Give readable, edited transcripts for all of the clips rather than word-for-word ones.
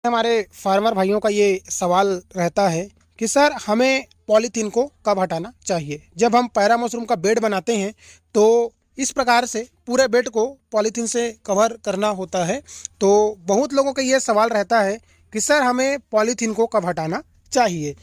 हमारे फार्मर भाइयों का ये सवाल रहता है कि सर हमें पॉलीथीन को कब हटाना चाहिए। जब हम पैरा मशरूम का बेड बनाते हैं तो इस प्रकार से पूरे बेड को पॉलीथीन से कवर करना होता है। तो बहुत लोगों का ये सवाल रहता है कि सर हमें पॉलीथीन को कब हटाना चाहिए।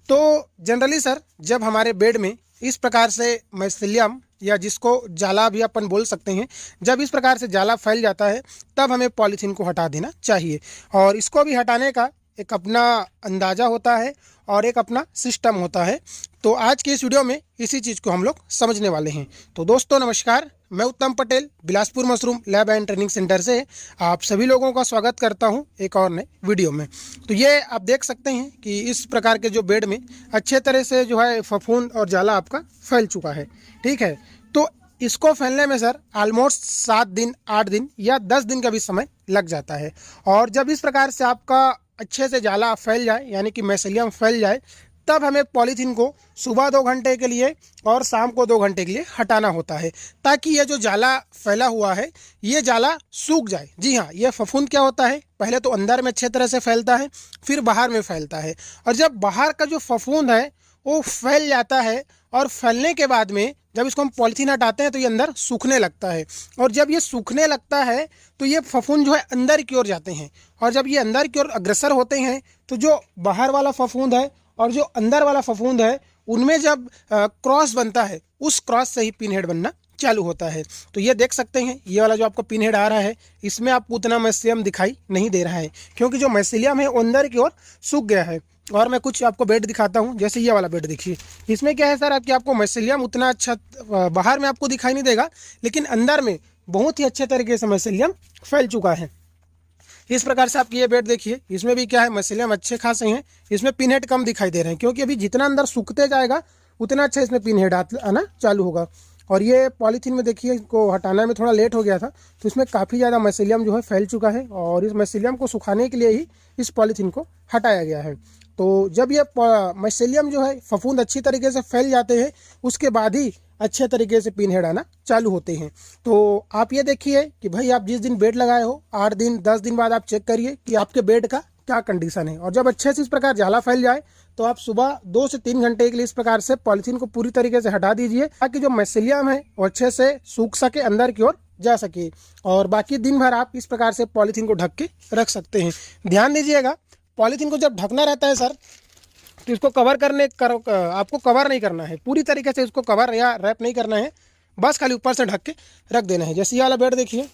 तो जनरली सर जब हमारे बेड में इस प्रकार से माइसेलियम या जिसको जाला भी अपन बोल सकते हैं, जब इस प्रकार से जाला फैल जाता है तब हमें पॉलीथीन को हटा देना चाहिए। और इसको भी हटाने का एक अपना अंदाज़ा होता है और एक अपना सिस्टम होता है। तो आज की इस वीडियो में इसी चीज़ को हम लोग समझने वाले हैं। तो दोस्तों नमस्कार, मैं उत्तम Patel Bilaspur mushroom lab and training centre से आप सभी लोगों का स्वागत करता हूं एक और नए वीडियो में। तो ये आप देख सकते हैं कि इस प्रकार के जो बेड में अच्छे तरह से जो है फफूंद और जाला आपका फैल चुका है। ठीक है, तो इसको फैलने में सर ऑलमोस्ट 7 दिन 8 दिन या 10 दिन का भी समय लग जाता है। और जब इस प्रकार से आपका अच्छे से जाला फैल जाए यानी कि माइसेलियम फैल जाए तब हमें पॉलीथीन को सुबह 2 घंटे के लिए और शाम को 2 घंटे के लिए हटाना होता है, ताकि ये जो जाला फैला हुआ है ये जाला सूख जाए। जी हाँ, ये फफूंद क्या होता है, पहले तो अंदर में अच्छे तरह से फैलता है, फिर बाहर में फैलता है। और जब बाहर का जो फफूंद है वो फैल जाता है और फैलने के बाद में जब इसको हम पॉलीथीन हटाते हैं तो ये अंदर सूखने लगता है। और जब ये सूखने लगता है तो ये फफूंद जो है अंदर की ओर जाते हैं। और जब ये अंदर की ओर अग्रसर होते हैं तो जो बाहर वाला फफूंद है और जो अंदर वाला फफूंद है उनमें जब क्रॉस बनता है उस क्रॉस से ही पिन हेड बनना चालू होता है। तो ये देख सकते हैं, ये वाला जो आपको पिन हेड आ रहा है इसमें आपको उतना माइसेलियम दिखाई नहीं दे रहा है, क्योंकि जो माइसेलियम है वो अंदर की ओर सूख गया है। और मैं कुछ आपको बेड दिखाता हूँ, जैसे ये वाला बेड देखिए, इसमें क्या है सर आपको माइसेलियम उतना अच्छा बाहर में आपको दिखाई नहीं देगा, लेकिन अंदर में बहुत ही अच्छे तरीके से माइसेलियम फैल चुका है। इस प्रकार से आपकी ये बेड देखिए, इसमें भी क्या है माइसेलियम अच्छे खासे हैं। इसमें पिन हेड कम दिखाई दे रहे हैं, क्योंकि अभी जितना अंदर सूखते जाएगा उतना अच्छा इसमें पिन हेड आना चालू होगा। और ये पॉलीथीन में देखिए, इसको हटाने में थोड़ा लेट हो गया था तो इसमें काफ़ी ज़्यादा माइसेलियम जो है फैल चुका है और इस माइसेलियम को सुखाने के लिए ही इस पॉलीथीन को हटाया गया है। तो जब ये माइसेलियम जो है फफूंद अच्छी तरीके से फैल जाते हैं उसके बाद ही अच्छे तरीके से पिन हेड आना चालू होते हैं। तो आप ये देखिए कि भाई आप जिस दिन बेड लगाए हो 8 दिन 10 दिन बाद आप चेक करिए कि आपके बेड का क्या कंडीशन है। और जब अच्छे से इस प्रकार जाला फैल जाए तो आप सुबह 2 से 3 घंटे के लिए इस प्रकार से पॉलीथीन को पूरी तरीके से हटा दीजिए, ताकि जो माइसेलियम है वो अच्छे से सूख सके, अंदर की ओर जा सके। और बाकी दिन भर आप इस प्रकार से पॉलीथीन को ढक के रख सकते हैं। ध्यान दीजिएगा, पॉलीथीन को जब ढकना रहता है सर तो इसको आपको कवर नहीं करना है, पूरी तरीके से इसको कवर या रैप नहीं करना है, बस खाली ऊपर से ढक के रख देना है। जैसे ये वाला बेड देखिए,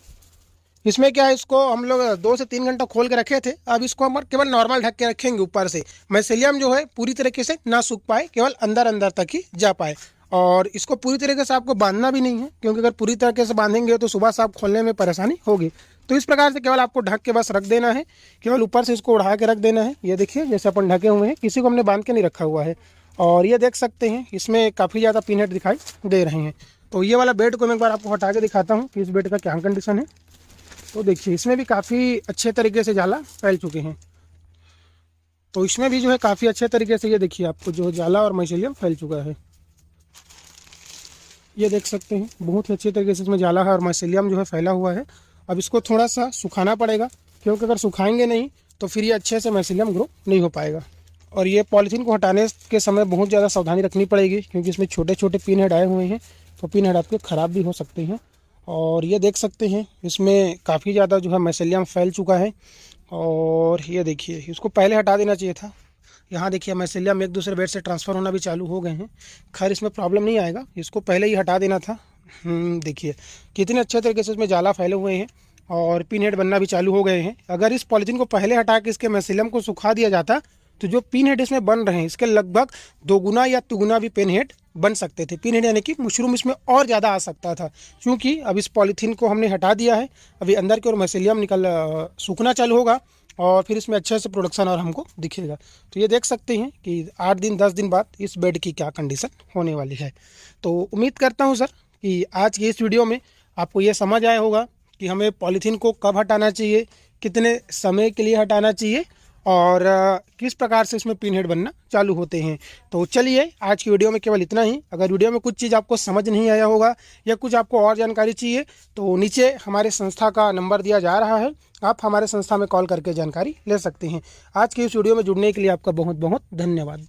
इसमें क्या है, इसको हम लोग 2 से 3 घंटा खोल के रखे थे, अब इसको हम केवल नॉर्मल ढक के रखेंगे ऊपर से, माइसेलियम जो है पूरी तरीके से ना सूख पाए, केवल अंदर अंदर तक ही जा पाए। और इसको पूरी तरीके से आपको बांधना भी नहीं है, क्योंकि अगर पूरी तरीके से बांधेंगे तो सुबह से आप खोलने में परेशानी होगी। तो इस प्रकार से केवल आपको ढक के बस रख देना है, केवल ऊपर से इसको उड़ा के रख देना है। ये देखिए जैसे अपन ढके हुए हैं, किसी को हमने बांध के नहीं रखा हुआ है। और ये देख सकते हैं इसमें काफ़ी ज़्यादा पिन हेड दिखाई दे रहे हैं। तो ये वाला बेड को मैं एक बार आपको हटा के दिखाता हूँ कि इस बेड का क्या कंडीशन है। तो देखिए इसमें भी काफ़ी अच्छे तरीके से जाला फैल चुके हैं। तो इसमें भी जो है काफ़ी अच्छे तरीके से ये देखिए आपको जो जाला और माइसेलियम फैल चुका है। ये देख सकते हैं बहुत ही अच्छे तरीके से इसमें जाला है और माइसेलियम जो है फैला हुआ है। अब इसको थोड़ा सा सुखाना पड़ेगा, क्योंकि अगर सुखाएंगे नहीं तो फिर ये अच्छे से माइसेलियम ग्रो नहीं हो पाएगा। और ये पॉलीथीन को हटाने के समय बहुत ज़्यादा सावधानी रखनी पड़ेगी, क्योंकि इसमें छोटे छोटे पिन हेड आए हुए हैं, तो पिन हेड आपके ख़राब भी हो सकते हैं। और ये देख सकते हैं इसमें काफ़ी ज़्यादा जो है माइसेलियम फैल चुका है। और ये देखिए इसको पहले हटा देना चाहिए था। यहाँ देखिए माइसेलियम एक दूसरे बेड से ट्रांसफ़र होना भी चालू हो गए हैं। खैर इसमें प्रॉब्लम नहीं आएगा, इसको पहले ही हटा देना था। देखिए कितने अच्छे तरीके से इसमें जाला फैले हुए हैं और पिन हेड बनना भी चालू हो गए हैं। अगर इस पॉलीथीन को पहले हटा के इसके माइसेलियम को सुखा दिया जाता तो जो पिन हेड इसमें बन रहे हैं इसके लगभग 2 गुना या 3 गुना भी पिन हेड बन सकते थे। पिन हेड यानी कि मशरूम इसमें और ज़्यादा आ सकता था, क्योंकि अब इस पॉलीथीन को हमने हटा दिया है। अभी अंदर की ओर माइसेलियम सूखना चालू होगा और फिर इसमें अच्छे से प्रोडक्शन और हमको दिखेगा। तो ये देख सकते हैं कि 8 दिन 10 दिन बाद इस बेड की क्या कंडीशन होने वाली है। तो उम्मीद करता हूँ सर कि आज की इस वीडियो में आपको ये समझ आया होगा कि हमें पॉलीथीन को कब हटाना चाहिए, कितने समय के लिए हटाना चाहिए और किस प्रकार से इसमें पिन हेड बनना चालू होते हैं। तो चलिए आज की वीडियो में केवल इतना ही। अगर वीडियो में कुछ चीज़ आपको समझ नहीं आया होगा या कुछ आपको और जानकारी चाहिए तो नीचे हमारे संस्था का नंबर दिया जा रहा है, आप हमारे संस्था में कॉल करके जानकारी ले सकते हैं। आज की इस वीडियो में जुड़ने के लिए आपका बहुत बहुत धन्यवाद।